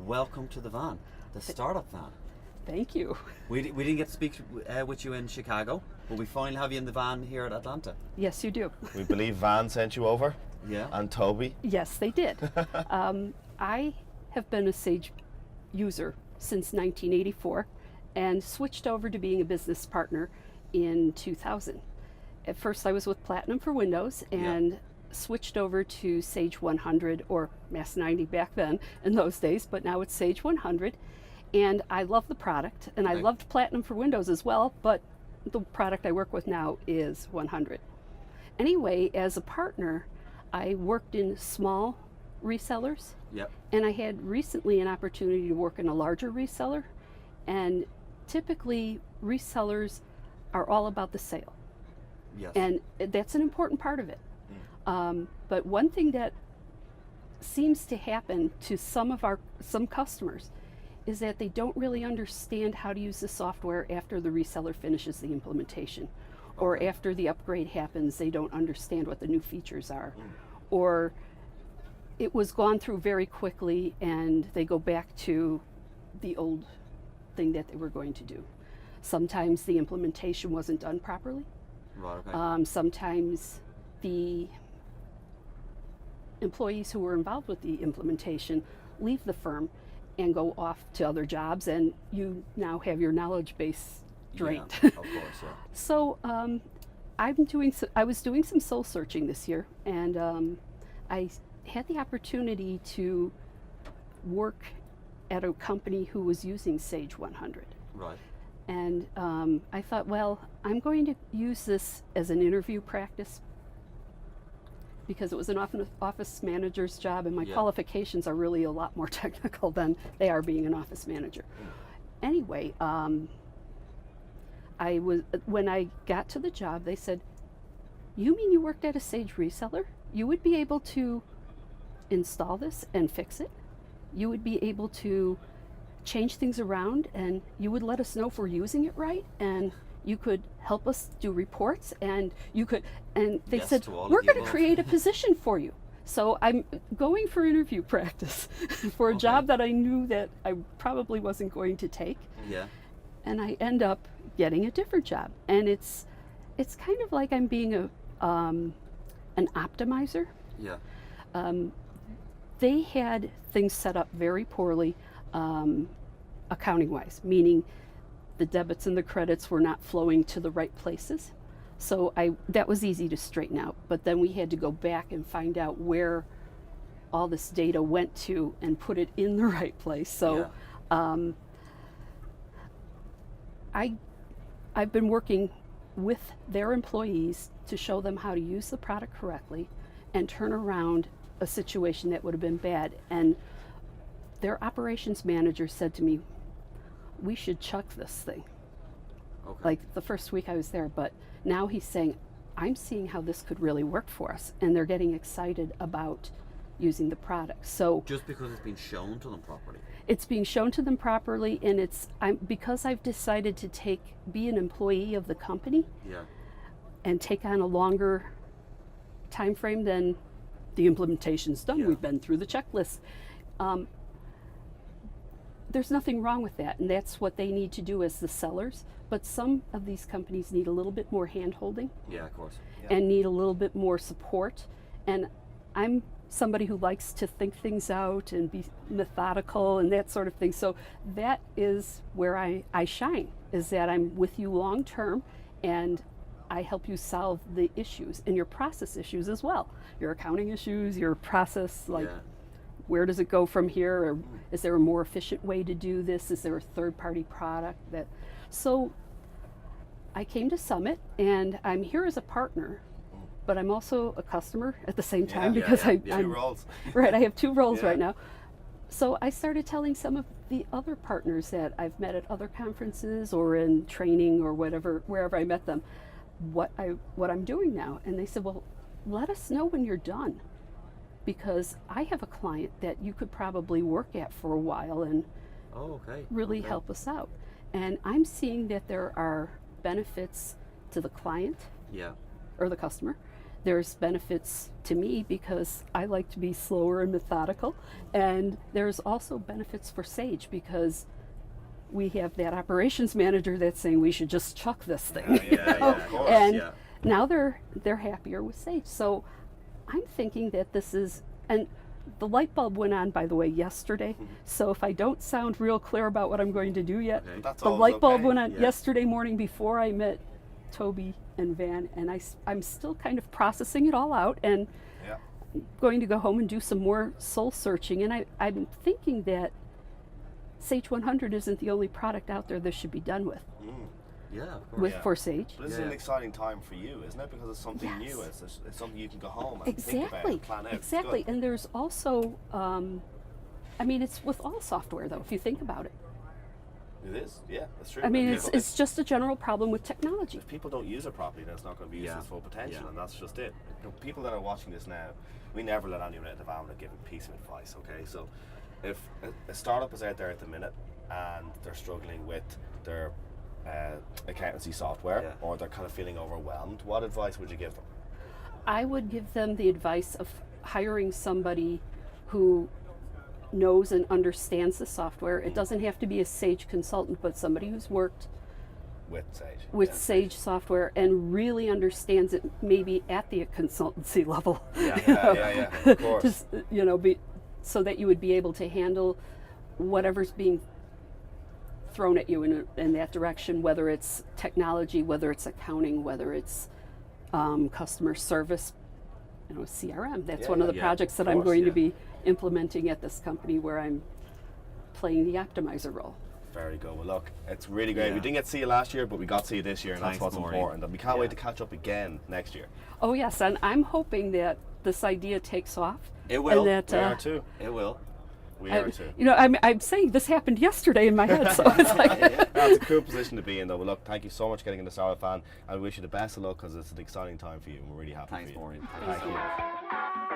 welcome to the van, the startup van. Thank you. We didn't get to speak with you in Chicago, but we finally have you in the van here at Atlanta. Yes, you do. We believe Van sent you over. Yeah. And Toby. Yes, they did. I have been a Sage user since 1984 and switched over to being a business partner in 2000. At first I was with Platinum for Windows and switched over to Sage 100, or Mass 90 back then in those days, but now it's Sage 100. And I love the product, and I loved Platinum for Windows as well, but the product I work with now is 100. Anyway, as a partner, I worked in small resellers, and I had recently an opportunity to work in a larger reseller, and typically resellers are all about the sale. Yes. And that's an important part of it. But one thing that seems to happen to some customers is that they don't really understand how to use the software after the reseller finishes the implementation, or after the upgrade happens, they don't understand what the new features are, or it was gone through very quickly and they go back to the old thing that they were going to do. Sometimes the implementation wasn't done properly. Right, okay. Sometimes the employees who were involved with the implementation leave the firm and go off to other jobs, and you now have your knowledge base drained. Yeah, of course, yeah. So I was doing some soul searching this year, and I had the opportunity to work at a company who was using Sage 100. Right. And I thought, well, I'm going to use this as an interview practice, because it was an office manager's job, and my qualifications are really a lot more technical than they are being an office manager. Anyway, when I got to the job, they said, "You mean you worked at a Sage reseller? You would be able to install this and fix it? You would be able to change things around, and you would let us know if we're using it right, and you could help us do reports, and you could," and they said, "We're going to create a position for you." So I'm going for interview practice for a job that I knew that I probably wasn't going to take. Yeah. And I end up getting a different job, and it's kind of like I'm being an optimizer. Yeah. They had things set up very poorly, accounting wise, meaning the debits and the credits were not flowing to the right places. So that was easy to straighten out, but then we had to go back and find out where all this data went to and put it in the right place. So I've been working with their employees to show them how to use the product correctly and turn around a situation that would have been bad. And their operations manager said to me, "We should chuck this thing." Okay. Like the first week I was there, but now he's saying, "I'm seeing how this could really work for us," and they're getting excited about using the product. So just because it's been shown to them properly. It's being shown to them properly, and because I've decided to be an employee of the company and take on a longer time frame than the implementation's done. We've been through the checklist. There's nothing wrong with that, and that's what they need to do as the sellers. But some of these companies need a little bit more hand-holding. Yeah, of course. And need a little bit more support. And I'm somebody who likes to think things out and be methodical and that sort of thing. So that is where I shine, is that I'm with you long term, and I help you solve the issues and your process issues as well. Your accounting issues, your process, like where does it go from here, or is there a more efficient way to do this? Is there a third-party product that? So I came to Summit, and I'm here as a partner, but I'm also a customer at the same time, because I'm two roles. Right, I have two roles right now. So I started telling some of the other partners that I've met at other conferences or in training or whatever, wherever I met them, what I'm doing now. And they said, "Well, let us know when you're done, because I have a client that you could probably work at for a while and really help us out." And I'm seeing that there are benefits to the client or the customer There's benefits to me because I like to be slower and methodical, and there's also benefits for Sage because we have that operations manager that's saying we should just chuck this thing. Of course. And now they're happier with Sage. So I'm thinking that this is, and the light bulb went on, by the way, yesterday. So if I don't sound real clear about what I'm going to do yet, That's the always light bulb okay. went on yesterday morning before I met Toby and Van, and I'm still kind of processing it all out and Yeah. going to go home and do some more soul searching. And I'm thinking that Sage 100 isn't the only product out there this should be done with, Yeah, of course. with Yeah. for Sage. But this is Yeah. an exciting time for you, isn't it? Because it's something Yes. new. It's something you can go home and think about Exactly, and plan out. It's exactly. good. And there's also, I mean, it's with all software though, if you think about it. It is. Yeah, that's true. I mean, If it's just a general problem with technology. if people don't use it properly, then it's not going to be used to its full potential, Yeah. and that's just it. You know, people that are watching this now, we never let anyone out of the van without giving a piece of advice. Okay, so if a startup is out there at the minute and they're struggling with their accountancy software, or they're kind of feeling overwhelmed, what advice would you give them? I would give them the advice of hiring somebody who knows and understands the software. It doesn't have to be a Sage consultant, but somebody who's worked With Sage. with Yeah. Sage software and really understands it, maybe at the consultancy level. Yeah. Of course. Just, so that you would be able to handle whatever's being thrown at you in that direction, whether it's technology, whether it's accounting, whether it's customer service, CRM. That's one of the projects that I'm going to be implementing at this company where I'm playing the optimizer role. Very good. Well, look, it's really great. Yeah. We didn't get to see you last year, but we got to see you this year, and Thanks, that's what's Maureen. important. And we can't wait to catch up again next year. Oh yes, and I'm hoping that this idea takes off. It will. And that, We are too. It will. We are too. I'm saying this happened yesterday in my head, so it's like. That's a cool position to be in, though. Well, look, thank you so much for getting into Startup Fan, and we wish you the best of luck because it's an exciting time for you, and we're really happy Thanks, for you. Maureen. Thank you.